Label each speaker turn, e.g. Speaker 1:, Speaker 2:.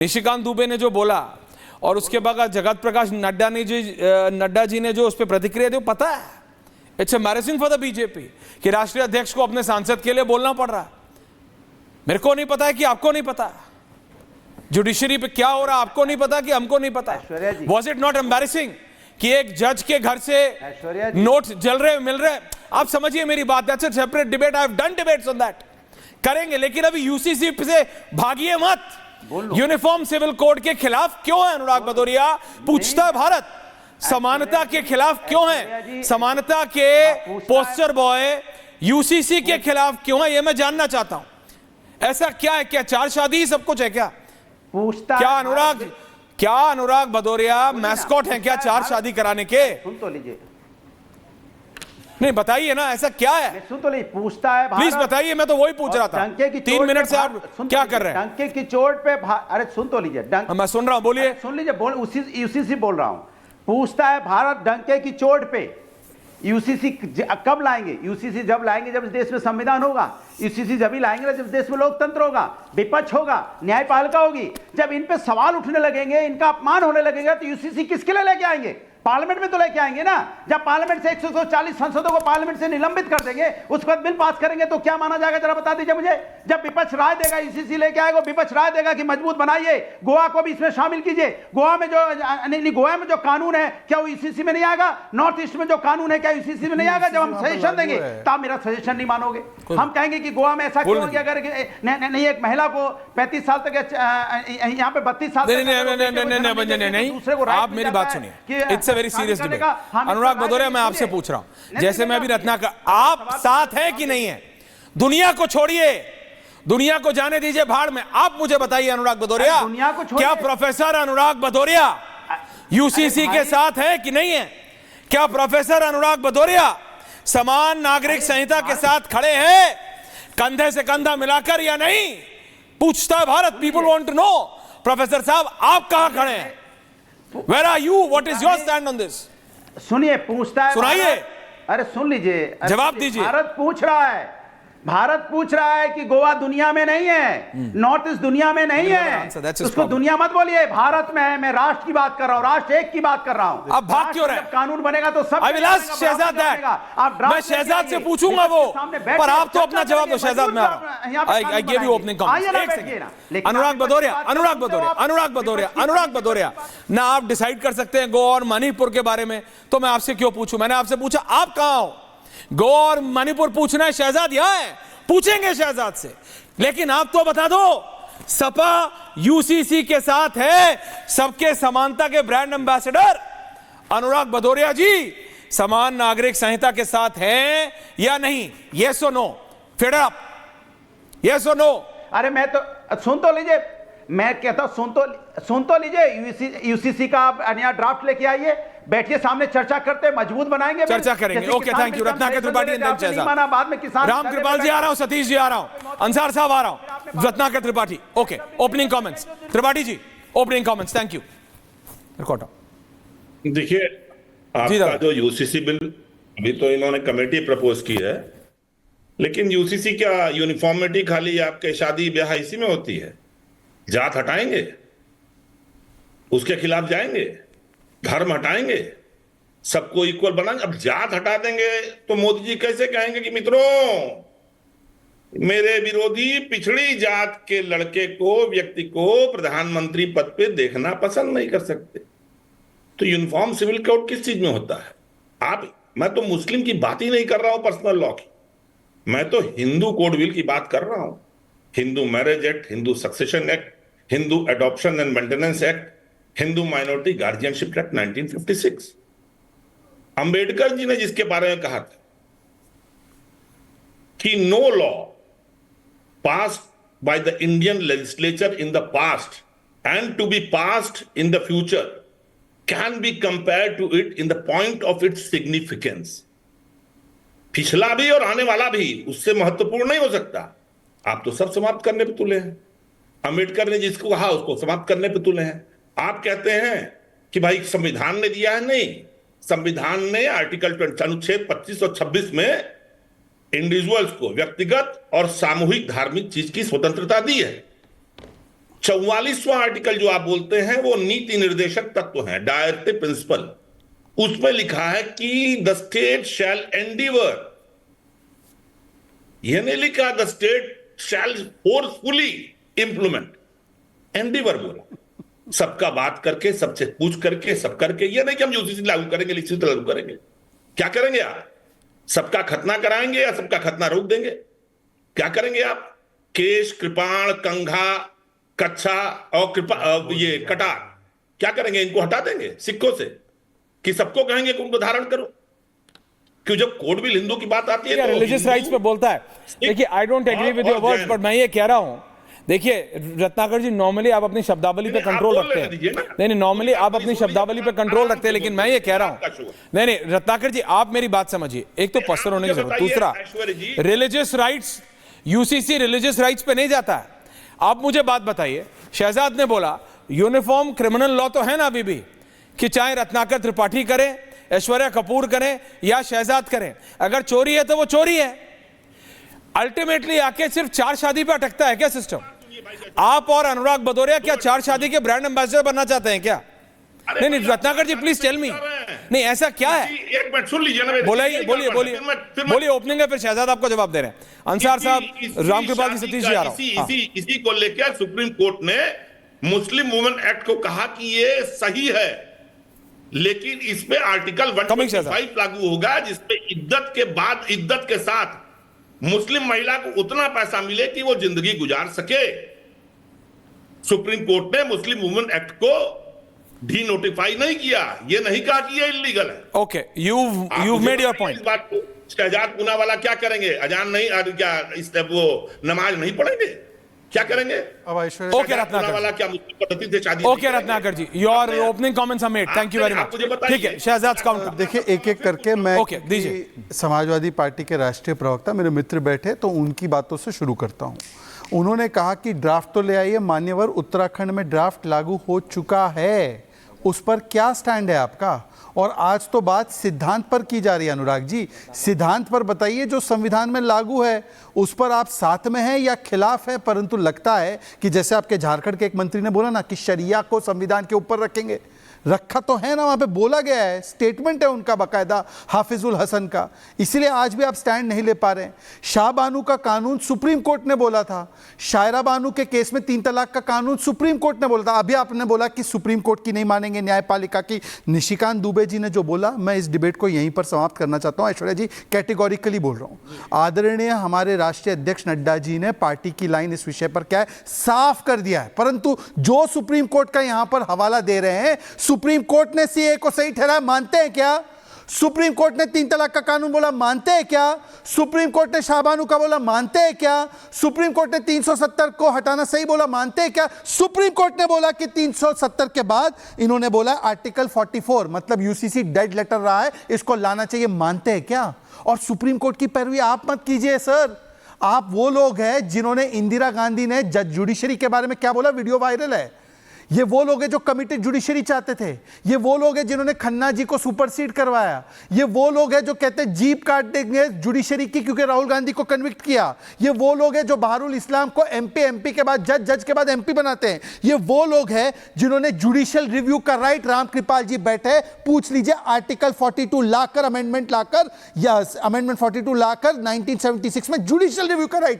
Speaker 1: निशिकांत दुबे ने जो बोला और उसके बाद जगत प्रकाश नड्डा जी ने जो उस पर प्रतिक्रिया दी, पता है it's embarrassing for the BJP कि राष्ट्रीय अध्यक्ष को अपने सांसद के लिए बोलना पड़ रहा है। मेरे को नहीं पता है कि आपको नहीं पता जुडिशरी पे क्या हो रहा है, आपको नहीं पता कि हमको नहीं पता। वॉज इट नॉट एम्बैरेसिंग कि एक जज के घर से नोट जल रहे मिल रहे? आप समझिए मेरी बात, that's a separate debate, I have done debates on that, करेंगे, लेकिन अभी यूसीसी से भागिए मत। यूनिफॉर्म सिविल कोड के खिलाफ क्यों है अनुराग भदौरिया? पूछता है भारत। समानता के खिलाफ क्यों है? समानता के पोस्टर बॉय यूसीसी के खिलाफ क्यों है? यह मैं जानना चाहता हूं। ऐसा क्या है? क्या चार शादी सब कुछ है क्या?
Speaker 2: पूछता
Speaker 1: क्या अनुराग भदौरिया मैस्कॉट है क्या चार शादी कराने के?
Speaker 2: सुन तो लीजिए,
Speaker 1: नहीं बताइए ना, ऐसा क्या है?
Speaker 2: सुन तो लीजिए, पूछता है
Speaker 1: प्लीज बताइए, मैं तो वही पूछ रहा था। 3 मिनट से आप क्या कर रहे हैं?
Speaker 2: डंके की चोट पे अरे सुन तो लीजिए,
Speaker 1: मैं सुन रहा हूं, बोलिए।
Speaker 2: सुन लीजिए, उसी से बोल रहा हूं। पूछता है भारत डंके की चोट पे यूसीसी कब लाएंगे? यूसीसी जब लाएंगे जब इस देश में संविधान होगा। यूसीसी जब ही लाएंगे जब इस देश में लोकतंत्र होगा, विपक्ष होगा, न्यायपालिका होगी। जब इन पे सवाल उठने लगेंगे, इनका अपमान होने लगेगा, तो यूसीसी किसके लिए लेके आएंगे? पार्लियामेंट में तो लेके आएंगे ना। जब पार्लियामेंट से 140 सांसदों को पार्लियामेंट से निलंबित कर देंगे, उसके बाद बिल पास करेंगे, तो क्या माना जाएगा जरा बता दीजिए मुझे। जब विपक्ष राय देगा, यूसीसी लेके आएगा, विपक्ष राय देगा कि मजबूत बनाइए, गोवा को भी इसमें शामिल कीजिए। गोवा में जो कानून है क्या वो यूसीसी में नहीं आएगा? नॉर्थ ईस्ट में जो कानून है क्या यूसीसी में नहीं आएगा? जब हम सजेशन देंगे तो आप मेरा सजेशन नहीं मानोगे। हम कहेंगे कि गोवा में ऐसा क्यों हो गया? अगर नहीं एक महिला को 35 साल तक, यहाँ पे 32 साल
Speaker 1: नहीं, आप मेरी बात सुनिए, it's a very serious debate. Anurag Bhadauria, मैं आपसे पूछ रहा हूं, जैसे मैं अभी रत्नाकर, आप साथ हैं कि नहीं है? दुनिया को छोड़िए, दुनिया को जाने दीजिए भाड़ में। आप मुझे बताइए अनुराग भदौरिया, क्या प्रोफेसर अनुराग भदौरिया यूसीसी के साथ है कि नहीं है? क्या प्रोफेसर अनुराग भदौरिया समान नागरिक संहिता के साथ खड़े हैं कंधे से कंधा मिलाकर या नहीं? पूछता है Bharat. People want to know. Professor साहब, आप कहां खड़े हैं? Where are you? What is your stand on this?
Speaker 2: सुनिए, पूछता है,
Speaker 1: सुनाइए।
Speaker 2: अरे सुन लीजिए,
Speaker 1: जवाब दीजिए।
Speaker 2: भारत पूछ रहा है कि गोवा दुनिया में नहीं है, नॉर्थ ईस्ट दुनिया में नहीं है, उसको दुनिया मत बोलिए, भारत में है। मैं राष्ट्र की बात कर रहा हूँ, राष्ट्र एक की बात कर रहा हूँ।
Speaker 1: अब भाग क्यों रहे?
Speaker 2: कानून बनेगा तो सब।
Speaker 1: शहजाद, मैं शहजाद से पूछूंगा वो, पर आप तो अपना जवाब दो। शहजाद, मैं I give you opening comment. Anurag Bhadauria, ना आप डिसाइड कर सकते हैं गोवा और मणिपुर के बारे में, तो मैं आपसे क्यों पूछूं? मैंने आपसे पूछा आप कहां हो? गोवा और मणिपुर पूछना है, शहजाद यहां है, पूछेंगे शहजाद से। लेकिन आप तो बता दो, सपा यूसीसी के साथ है, सबके समानता के ब्रांड एम्बेसडर अनुराग भदौरिया जी समान नागरिक संहिता के साथ हैं या नहीं? यस और नो, फिर आप यस और नो।
Speaker 2: अरे मैं तो सुन तो लीजिए, मैं कहता हूं सुन तो लीजिए। यूसीसी का आप नया ड्राफ्ट लेके आइए, बैठिए, सामने चर्चा करते, मजबूत बनाएंगे,
Speaker 1: चर्चा करेंगे। Okay, thank you. Ratnakar Tripathi,
Speaker 2: बाद में किसान,
Speaker 1: राम कृपाल जी आ रहा हूं, सतीश जी आ रहा हूं, अंसार साहब आ रहा हूं, Ratnakar Tripathi. Okay, opening comments Tripathi ji, opening comments. Thank you.
Speaker 3: देखिए, आपका जो यूसीसी बिल अभी तो इन्होंने कमेटी प्रपोज की है, लेकिन यूसीसी क्या यूनिफॉर्मिटी खाली आपके शादी ब्याह इसी में होती है? जात हटाएंगे, उसके खिलाफ जाएंगे, धर्म हटाएंगे, सबको इक्वल बनाएंगे। अब जात हटा देंगे तो मोदी जी कैसे कहेंगे कि मित्रों, मेरे विरोधी पिछड़ी जात के लड़के को, व्यक्ति को प्रधानमंत्री पद पे देखना पसंद नहीं कर सकते? तो यूनिफॉर्म सिविल कोड किस चीज में होता है? मैं तो मुस्लिम की बात ही नहीं कर रहा हूं, पर्सनल लॉ की, मैं तो हिंदू कोड बिल की बात कर रहा हूं। Hindu marriage act, Hindu succession act, Hindu adoption and maintenance act, Hindu minority guardianship act 1956। Ambedkar ji ने जिसके बारे में कहा था कि no law passed by the Indian legislature in the past and to be passed in the future can be compared to it in the point of its significance. पिछला भी और आने वाला भी उससे महत्वपूर्ण नहीं हो सकता। आप तो सब समाप्त करने पे तुले हैं। अंबेडकर ने जिसको कहा उसको समाप्त करने पे तुले हैं। आप कहते हैं कि भाई संविधान ने दिया है। नहीं, संविधान ने आर्टिकल 20 अनुच्छेद 25 और 26 में इंडिविजुअल्स को व्यक्तिगत और सामूहिक धार्मिक चीज की स्वतंत्रता दी है। 44वां आर्टिकल जो आप बोलते हैं वो नीति निर्देशक तत्व है, डायरेक्टिव प्रिंसिपल। उसमें लिखा है कि द स्टेट शैल एंडीवर, यह नहीं लिखा the state shall forcefully implement, endeavour बोला। सबका बात करके, सबसे पूछ करके, सब करके। ये नहीं कि हम यूसीसी लागू करेंगे, यूसीसी लागू करेंगे। क्या करेंगे आप? सबका खतना कराएंगे या सबका खतना रोक देंगे? क्या करेंगे आप? केश, कृपाण, कंघा, कच्छा और ये कटार क्या करेंगे? इनको हटा देंगे सिक्कों से कि सबको कहेंगे कि उनको धारण करो? क्यों जब कोड बिल हिंदू की बात आती है तो
Speaker 1: रिलीजियस राइट्स पे बोलता है। देखिए, I don't agree with your words, but मैं ये कह रहा हूं, देखिए रत्नाकर जी, नॉर्मली आप अपनी शब्दावली पे कंट्रोल रखते हैं। नहीं, नॉर्मली आप अपनी शब्दावली पे कंट्रोल रखते हैं, लेकिन मैं ये कह रहा हूं, नहीं रत्नाकर जी, आप मेरी बात समझिए। एक तो पसर होने की जरूरत, दूसरा religious rights, UCC religious rights पे नहीं जाता है। आप मुझे बात बताइए, शहजाद ने बोला यूनिफॉर्म क्रिमिनल लॉ तो है ना अभी भी, कि चाहे रत्नाकर त्रिपाठी करें, ऐश्वर्या कपूर करें या शहजाद करें, अगर चोरी है तो वो चोरी है। अल्टीमेटली आके सिर्फ 4 शादी पे अटकता है क्या सिस्टम? आप और अनुराग भदौरिया क्या 4 शादी के ब्रांड एम्बेसडर बनना चाहते हैं क्या? नहीं रत्नाकर जी, प्लीज टेल मी, नहीं ऐसा क्या है?
Speaker 3: एक मिनट सुन लीजिए ना,
Speaker 1: बोलिए ओपनिंग है, फिर शहजाद आपको जवाब दे रहे हैं। अंसार साहब, रामकृपाल जी, सतीश जी आ रहा हूं।
Speaker 3: इसी को लेकर सुप्रीम कोर्ट ने मुस्लिम वुमेन एक्ट को कहा कि ये सही है, लेकिन इसमें आर्टिकल 125 लागू होगा, जिसमें इद्दत के बाद, इद्दत के साथ मुस्लिम महिला को उतना पैसा मिले कि वो जिंदगी गुजार सके। सुप्रीम कोर्ट ने मुस्लिम वुमेन एक्ट को डी नोटिफाई नहीं किया, ये नहीं कहा कि ये इलीगल है।
Speaker 1: Okay, you made your point.
Speaker 3: इस बात को शहजाद पूनावाला क्या करेंगे? अजान नहीं, क्या इस वो नमाज नहीं पढ़ेंगे? क्या करेंगे?
Speaker 1: ओके रत्नाकर,
Speaker 3: क्या मुस्लिम पद्धति से शादी?
Speaker 1: Okay Ratnakar ji, your opening comments are made, thank you very much. ठीक है, शहजाद काउंटर।
Speaker 4: देखिए, एक एक करके मैं
Speaker 1: दीजिए।
Speaker 4: समाजवादी पार्टी के राष्ट्रीय प्रवक्ता मेरे मित्र बैठे, तो उनकी बातों से शुरू करता हूं। उन्होंने कहा कि ड्राफ्ट तो ले आइए, मान्यवर उत्तराखंड में ड्राफ्ट लागू हो चुका है, उस पर क्या स्टैंड है आपका? और आज तो बात सिद्धांत पर की जा रही है। अनुराग जी, सिद्धांत पर बताइए, जो संविधान में लागू है उस पर आप साथ में हैं या खिलाफ है? परंतु लगता है कि जैसे आपके झारखंड के एक मंत्री ने बोला ना कि शरिया को संविधान के ऊपर रखेंगे, रखा तो है ना, वहां पे बोला गया है, स्टेटमेंट है उनका बाकायदा, हाफिजुल हसन का। इसलिए आज भी आप स्टैंड नहीं ले पा रहे हैं। शाह बानू का कानून सुप्रीम कोर्ट ने बोला था, शायरा बानू के केस में 3 तलाक का कानून सुप्रीम कोर्ट ने बोला था। अभी आपने बोला कि सुप्रीम कोर्ट की नहीं मानेंगे, न्यायपालिका की। निशिकांत दुबे जी ने जो बोला, मैं इस डिबेट को यहीं पर समाप्त करना चाहता हूं। ऐश्वर्या जी, कैटेगोरिकली बोल रहा हूं। आदरणीय हमारे राष्ट्रीय अध्यक्ष नड्डा जी ने पार्टी की लाइन इस विषय पर क्या है साफ कर दिया है, परंतु जो सुप्रीम कोर्ट का यहां पर हवाला दे रहे हैं, सुप्रीम कोर्ट ने सीए को सही ठहराया, मानते हैं क्या? सुप्रीम कोर्ट ने 3 तलाक का कानून बोला, मानते हैं क्या? सुप्रीम कोर्ट ने शाहबानू का बोला, मानते हैं क्या? सुप्रीम कोर्ट ने 370 को हटाना सही बोला, मानते हैं क्या? सुप्रीम कोर्ट ने बोला कि 370 के बाद इन्होंने बोला आर्टिकल 44 मतलब यूसीसी डेड लेटर रहा है, इसको लाना चाहिए, मानते हैं क्या? और सुप्रीम कोर्ट की पैरवी आप मत कीजिए सर। आप वो लोग हैं जिन्होंने, इंदिरा गांधी ने जुडिशरी के बारे में क्या बोला, वीडियो वायरल है। ये वो लोग हैं जो कमिटेड जुडिशरी चाहते थे। ये वो लोग हैं जिन्होंने खन्ना जी को सुपरसीड करवाया। ये वो लोग हैं जो कहते हैं जीप काट देंगे जुडिशरी की क्योंकि राहुल गांधी को कन्विक्ट किया। ये वो लोग हैं जो बहारुल इस्लाम को एमपी के बाद जज के बाद एमपी बनाते हैं। ये वो लोग हैं जिन्होंने जुडिशियल रिव्यू का राइट, रामकृपाल जी बैठे, पूछ लीजिए, आर्टिकल 42 लाकर, अमेंडमेंट लाकर, या अमेंडमेंट 42 लाकर 1976 में जुडिशियल रिव्यू का राइट